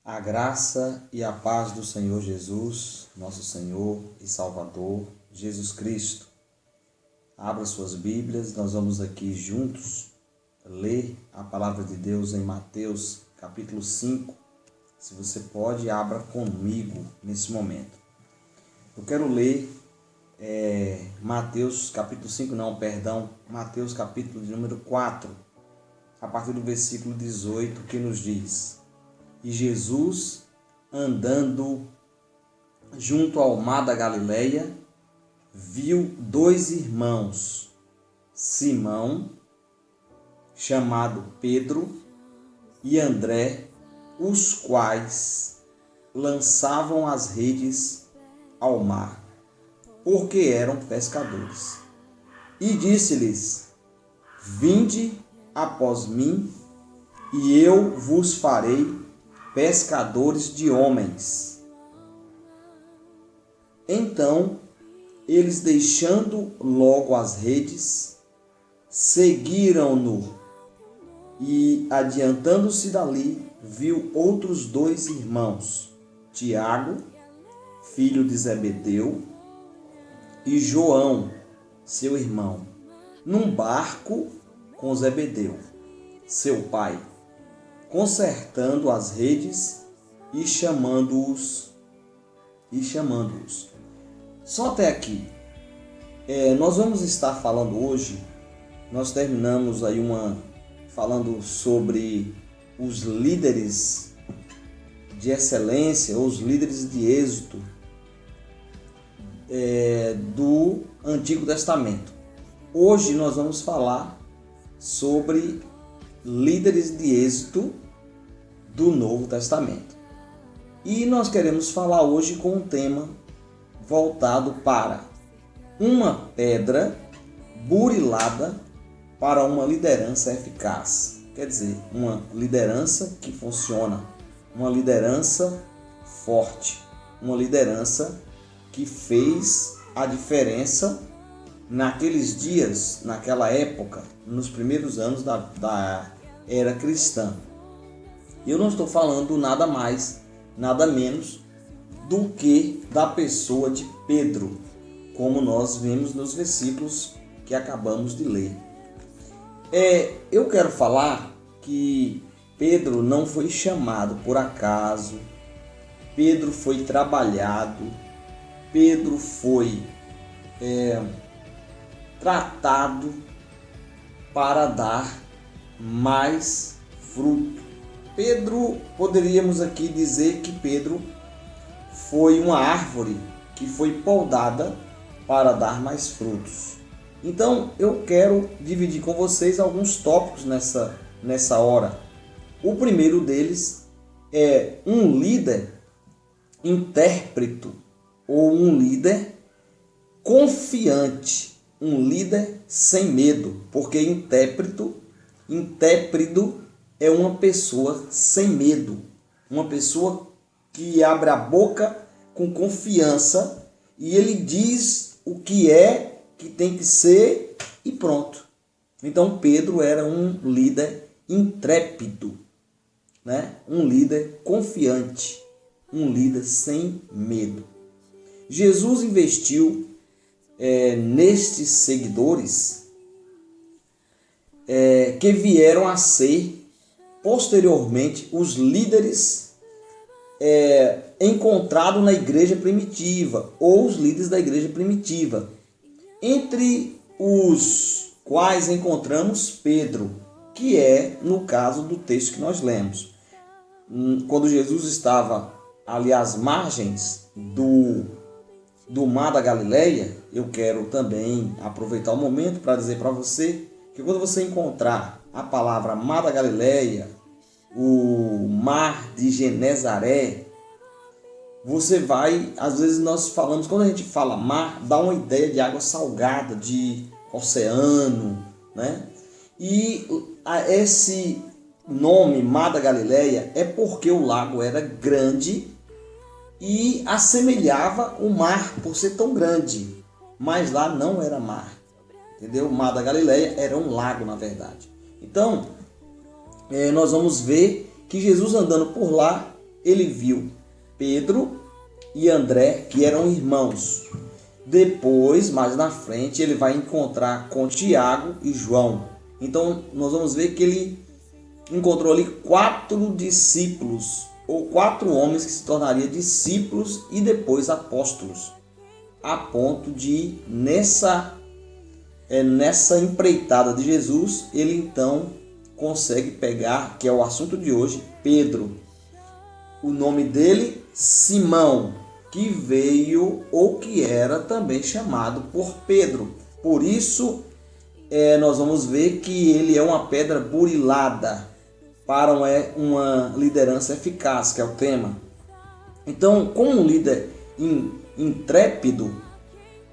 A graça e a paz do Senhor Jesus, nosso Senhor e Salvador, Jesus Cristo. Abra suas Bíblias, nós vamos aqui juntos ler a palavra de Deus em Mateus, capítulo 5. Se você pode, abra comigo nesse momento. Eu quero ler Mateus, capítulo 5, Mateus, capítulo de número 4, a partir do versículo 18, que nos diz: E Jesus, andando junto ao mar da Galileia, viu dois irmãos, Simão, chamado Pedro, e André, os quais lançavam as redes ao mar, porque eram pescadores. E disse-lhes: Vinde após mim, e eu vos farei pescadores de homens. Então, eles, deixando logo as redes, seguiram-no, e, adiantando-se dali, viu outros dois irmãos, Tiago, filho de Zebedeu, e João, seu irmão, num barco com Zebedeu, seu pai, consertando as redes e chamando-os. Só até aqui. Nós vamos estar falando hoje, nós terminamos aí falando sobre os líderes de excelência, ou os líderes de êxito do Antigo Testamento. Hoje nós vamos falar sobre líderes de êxito do Novo Testamento. E nós queremos falar hoje com um tema voltado para uma pedra burilada para uma liderança eficaz. Quer dizer, uma liderança que funciona, uma liderança forte, uma liderança que fez a diferença naqueles dias, naquela época, nos primeiros anos da era cristã. Eu não estou falando nada mais, nada menos do que da pessoa de Pedro, como nós vemos nos versículos que acabamos de ler. Eu quero falar que Pedro não foi chamado por acaso, Pedro foi trabalhado, Pedro foi tratado para dar mais fruto. Pedro, poderíamos aqui dizer que Pedro foi uma árvore que foi podada para dar mais frutos. Então, eu quero dividir com vocês alguns tópicos nessa hora. O primeiro deles é um líder intérprete ou um líder confiante, um líder sem medo, porque intérprete é uma pessoa sem medo, uma pessoa que abre a boca com confiança e ele diz o que tem que ser e pronto. Então Pedro era um líder intrépido, né? Um líder confiante, um líder sem medo. Jesus investiu nestes seguidores que vieram a ser posteriormente os líderes encontrados na igreja primitiva, ou os líderes da igreja primitiva, entre os quais encontramos Pedro, que é no caso do texto que nós lemos. Quando Jesus estava ali às margens do mar da Galileia, eu quero também aproveitar o momento para dizer para você que quando você encontrar a palavra mar da Galileia, o mar de Genezaré, você vai, às vezes nós falamos, quando a gente fala mar, dá uma ideia de água salgada, de oceano, né? E esse nome, Mar da Galileia, é porque o lago era grande e assemelhava o mar por ser tão grande, mas lá não era mar, entendeu? O Mar da Galileia era um lago, na verdade. Então, nós vamos ver que Jesus andando por lá, ele viu Pedro e André, que eram irmãos. Depois, mais na frente, ele vai encontrar com Tiago e João. Então, nós vamos ver que ele encontrou ali 4 discípulos, ou 4 homens que se tornariam discípulos e depois apóstolos, a ponto de, nessa empreitada de Jesus, ele então consegue pegar, que é o assunto de hoje, Pedro. O nome dele, Simão, que veio ou que era também chamado por Pedro. Por isso, nós vamos ver que ele é uma pedra burilada para uma liderança eficaz, que é o tema. Então, como um líder intrépido,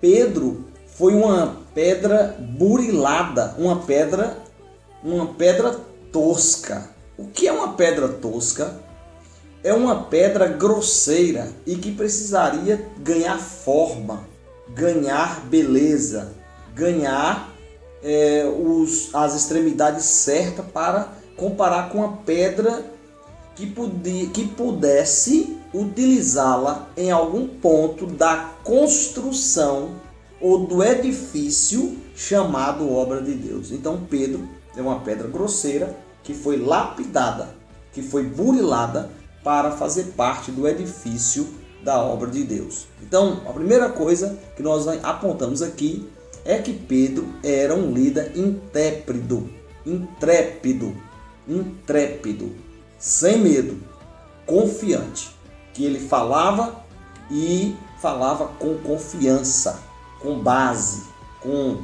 Pedro foi uma pedra burilada, uma pedra tosca. O que é uma pedra tosca? É uma pedra grosseira e que precisaria ganhar forma, ganhar beleza, ganhar as extremidades certas para comparar com a pedra que pudesse utilizá-la em algum ponto da construção ou do edifício chamado obra de Deus. Então Pedro é uma pedra grosseira que foi lapidada, que foi burilada para fazer parte do edifício da obra de Deus. Então, a primeira coisa que nós apontamos aqui é que Pedro era um líder intrépido, sem medo, confiante, que ele falava e falava com confiança, com base, com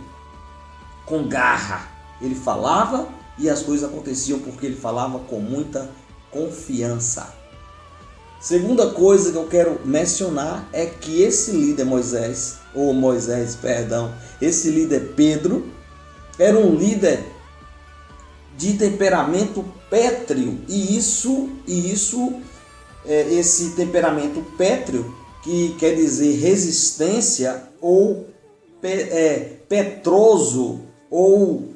garra. Ele falava e as coisas aconteciam porque ele falava com muita confiança. Segunda coisa que eu quero mencionar é que esse líder esse líder Pedro, era um líder de temperamento pétreo, esse temperamento pétreo, que quer dizer resistência, ou petroso, ou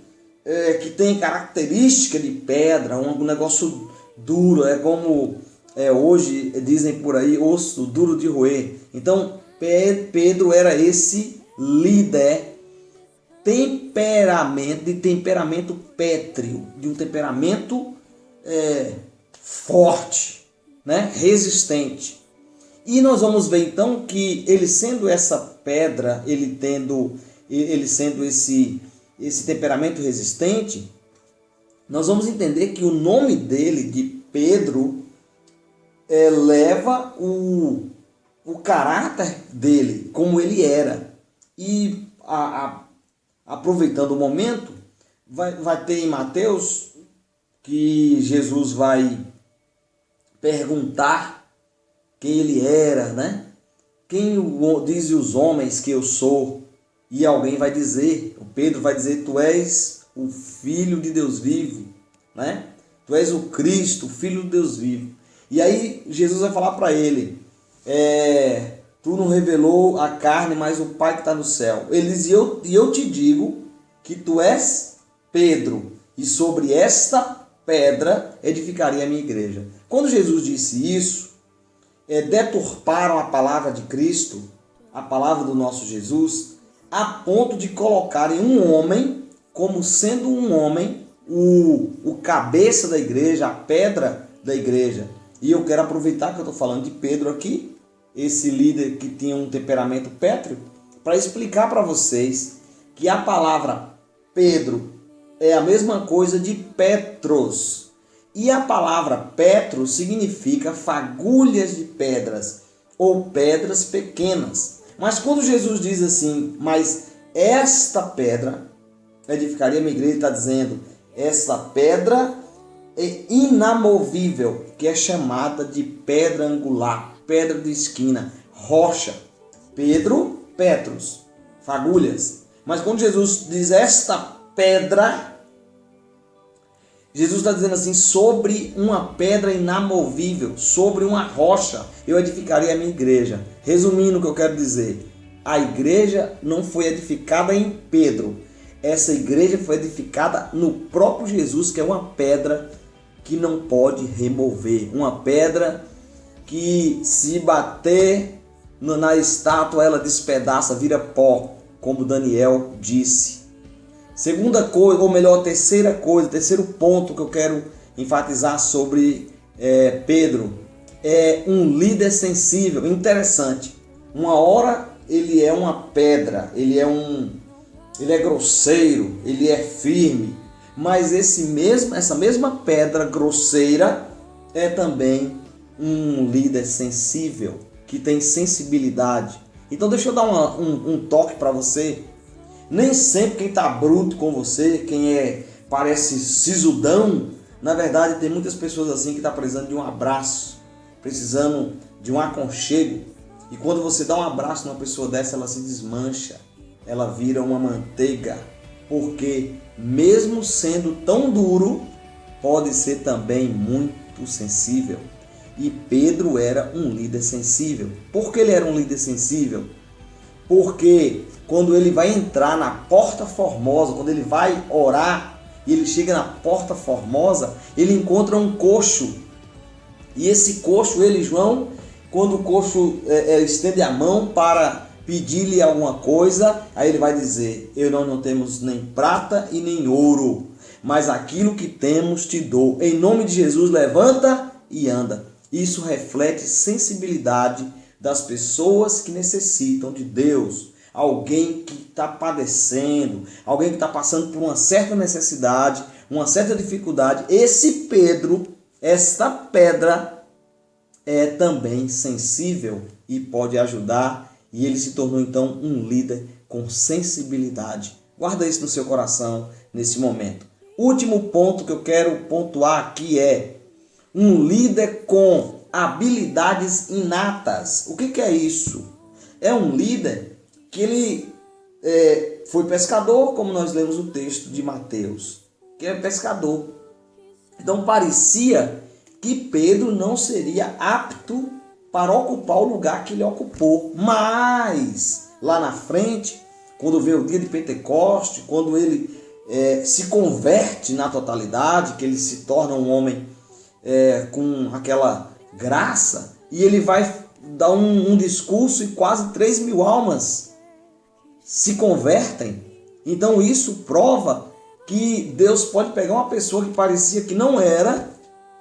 que tem característica de pedra, um negócio duro, é como hoje dizem por aí, osso duro de roer. Então Pedro era esse líder de temperamento pétreo, de um temperamento forte, né? Resistente. E nós vamos ver então que ele sendo essa pedra, ele sendo esse temperamento resistente, nós vamos entender que o nome dele, de Pedro, leva o caráter dele, como ele era. E aproveitando o momento, vai ter em Mateus que Jesus vai perguntar quem ele era, né? Quem dizem os homens que eu sou? E alguém vai dizer, o Pedro vai dizer, tu és o Filho de Deus vivo, né? Tu és o Cristo, o Filho de Deus vivo. E aí Jesus vai falar para ele, tu não revelou a carne, mas o Pai que está no céu. Ele diz, e eu te digo que tu és Pedro, e sobre esta pedra edificarei a minha igreja. Quando Jesus disse isso, deturparam a palavra de Cristo, a palavra do nosso Jesus, a ponto de colocarem um homem como sendo um homem, o cabeça da igreja, a pedra da igreja. E eu quero aproveitar que eu estou falando de Pedro aqui, esse líder que tinha um temperamento pétreo, para explicar para vocês que a palavra Pedro é a mesma coisa de Petros. E a palavra Petros significa fagulhas de pedras ou pedras pequenas. Mas quando Jesus diz assim, mas esta pedra edificaria a minha igreja, ele está dizendo, essa pedra é inamovível, que é chamada de pedra angular, pedra de esquina, rocha. Pedro, Petros, fagulhas. Mas quando Jesus diz esta pedra, Jesus está dizendo assim, sobre uma pedra inamovível, sobre uma rocha, eu edificarei a minha igreja. Resumindo o que eu quero dizer, a igreja não foi edificada em Pedro. Essa igreja foi edificada no próprio Jesus, que é uma pedra que não pode remover. Uma pedra que se bater na estátua ela despedaça, vira pó, como Daniel disse. Segunda coisa, ou melhor, terceiro ponto que eu quero enfatizar sobre Pedro, é um líder sensível. Interessante, uma hora ele é uma pedra, ele é grosseiro, ele é firme, mas essa mesma pedra grosseira é também um líder sensível, que tem sensibilidade. Então deixa eu dar um toque para você. Nem sempre quem está bruto com você, quem parece sisudão, na verdade tem muitas pessoas assim que estão precisando de um abraço, precisando de um aconchego. E quando você dá um abraço numa pessoa dessa, ela se desmancha, ela vira uma manteiga, porque mesmo sendo tão duro, pode ser também muito sensível. E Pedro era um líder sensível. Por que ele era um líder sensível? Porque quando ele vai entrar na Porta Formosa, quando ele vai orar e ele chega na Porta Formosa, ele encontra um coxo. E esse coxo, João, quando o coxo estende a mão para pedir-lhe alguma coisa, aí ele vai dizer: nós não temos nem prata e nem ouro, mas aquilo que temos te dou. Em nome de Jesus, levanta e anda. Isso reflete sensibilidade das pessoas que necessitam de Deus. Alguém que está padecendo, alguém que está passando por uma certa necessidade, uma certa dificuldade. Esse Pedro, esta pedra, é também sensível e pode ajudar. E ele se tornou então um líder com sensibilidade. Guarda isso no seu coração nesse momento. Último ponto que eu quero pontuar aqui é um líder com habilidades inatas. O que é isso? É um líder que ele foi pescador, como nós lemos o texto de Mateus, que é pescador. Então parecia que Pedro não seria apto para ocupar o lugar que ele ocupou. Mas lá na frente, quando vem o dia de Pentecoste, quando ele se converte na totalidade, que ele se torna um homem com aquela graça, e ele vai dar um discurso e quase 3.000 almas se convertem. Então isso prova que Deus pode pegar uma pessoa que parecia que não era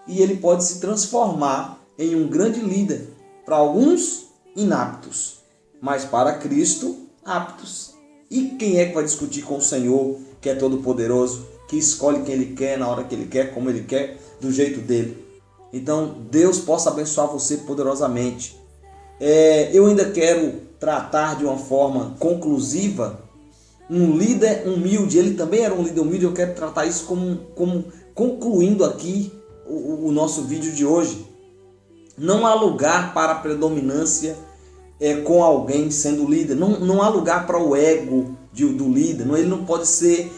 e ele pode se transformar em um grande líder. Para alguns, inaptos, mas para Cristo, aptos. E quem é que vai discutir com o Senhor, que é todo-poderoso, que escolhe quem Ele quer, na hora que Ele quer, como Ele quer, do jeito dele? Então, Deus possa abençoar você poderosamente. Eu ainda quero tratar de uma forma conclusiva um líder humilde. Ele também era um líder humilde. Eu quero tratar isso como concluindo aqui o nosso vídeo de hoje. Não há lugar para a predominância com alguém sendo líder. Não há lugar para o ego do líder. Ele não pode ser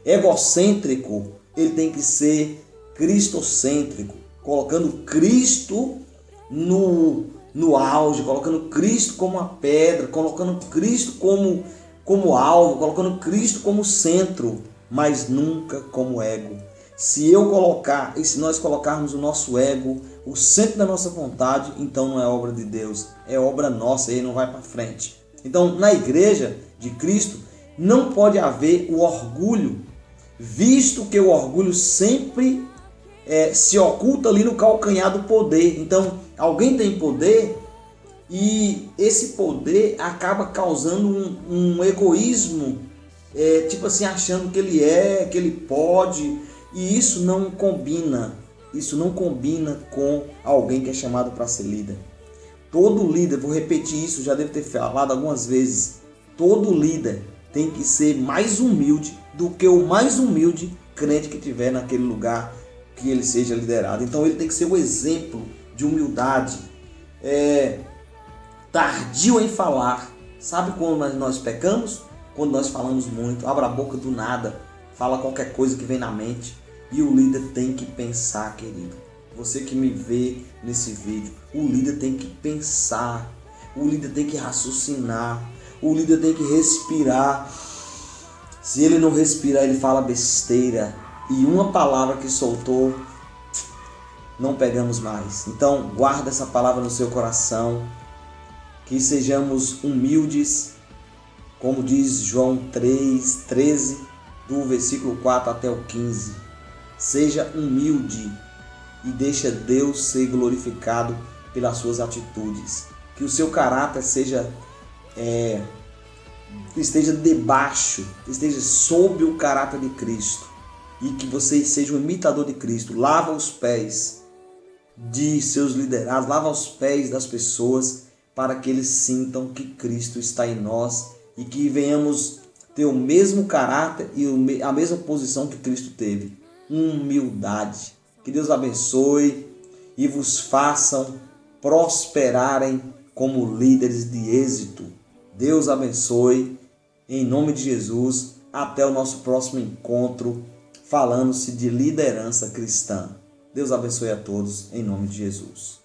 egocêntrico. Ele tem que ser cristocêntrico, colocando Cristo no auge, colocando Cristo como a pedra, colocando Cristo como alvo, colocando Cristo como centro, mas nunca como ego. Se nós colocarmos o nosso ego, o centro da nossa vontade, então não é obra de Deus, é obra nossa, e não vai para frente. Então, na igreja de Cristo, não pode haver o orgulho, visto que o orgulho sempre se oculta ali no calcanhar do poder. Então, alguém tem poder e esse poder acaba causando um egoísmo, tipo assim, achando que ele pode, e isso não combina com alguém que é chamado para ser líder. Todo líder, vou repetir isso, já devo ter falado algumas vezes, todo líder tem que ser mais humilde do que o mais humilde crente que tiver naquele lugar que ele seja liderado. Então ele tem que ser o exemplo de humildade, tardio em falar. Sabe quando nós pecamos? Quando nós falamos muito, abre a boca do nada, fala qualquer coisa que vem na mente. E o líder tem que pensar, querido. Você que me vê nesse vídeo, o líder tem que pensar, o líder tem que raciocinar, o líder tem que respirar. Se ele não respirar, ele fala besteira. E uma palavra que soltou não pegamos mais. Então, guarda essa palavra no seu coração, que sejamos humildes, como diz João 3:13, do versículo 4 até o 15. Seja humilde e deixa Deus ser glorificado pelas suas atitudes. Que o seu caráter esteja debaixo, esteja sob o caráter de Cristo. E que você seja um imitador de Cristo. Lava os pés de seus liderados, lava os pés das pessoas, para que eles sintam que Cristo está em nós e que venhamos ter o mesmo caráter e a mesma posição que Cristo teve. Humildade. Que Deus abençoe e vos façam prosperarem como líderes de êxito. Deus abençoe, em nome de Jesus. Até o nosso próximo encontro, falando-se de liderança cristã. Deus abençoe a todos, em nome de Jesus.